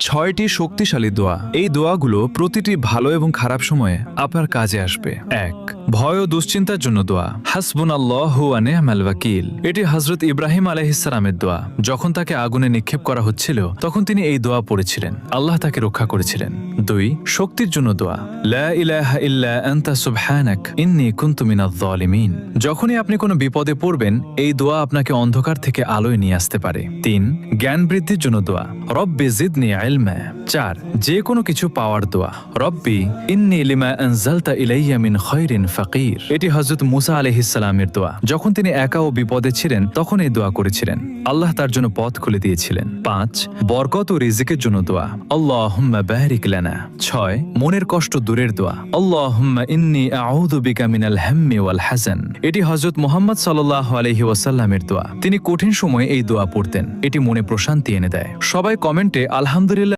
ছয়টি শক্তিশালী দোয়া। এই দোয়াগুলো প্রতিটি ভালো এবং খারাপ সময়ে আপনার কাজে আসবে। ১. ভয় ও দুশ্চিন্তার জন্য দোয়া। হাসবুনাল্লাহু ওয়া নি'মাল ওয়াকিল। এটি হযরত ইব্রাহিম আলাইহিস সালামের দোয়া। যখন তাকে আগুনে নিক্ষেপ করা হচ্ছিল তখন তিনি এই দোয়া পড়েছিলেন। আল্লাহ তাকে রক্ষা করেছিলেন। ২. শক্তির জন্য দোয়া। লা ইলাহা ইল্লা আনতা সুবহানাক ইন্নী কুনতু মিনাজ জালিমিন। যখনই আপনি কোনো বিপদে পড়বেন এই দোয়া আপনাকে অন্ধকার থেকে আলোয় নিয়ে আসতে পারে। ৩. জ্ঞান বৃদ্ধির জন্য দোয়া। রব্বি জিদনি ইলমা। ৪. যে কোনো কিছু পাওয়ার দোয়া। রব্বি ইন্নী লিমা আনজালতা ইলাইয়া মিন খায়রিন ফাকির। এটি হযরত মুসা আলাইহিস সালামের দোয়া। যখন তিনি একা ও বিপদে ছিলেন তখন এই দোয়া করেছিলেন। আল্লাহ তার জন্য পথ খুলে দিয়েছিলেন। ৫. বরকত ও রিজিকের জন্য দোয়া। আল্লাহুম্মা বারিক লানা। ৬. মনের কষ্ট দূরের দোয়া। আল্লাহুম্মা ইন্নী আউযু বিকা মিনাল হাম্মি ওয়াল হাযান। এটি হযরত মুহাম্মদ সাল্লাল্লাহু আলাইহি ওয়াসাল্লামের দোয়া। তিনি কঠিন সময়ে এই দোয়া পড়তেন। এটি মনে প্রশান্তি এনে দেয়। সবাই কমেন্টে আলহামদুলিল্লাহ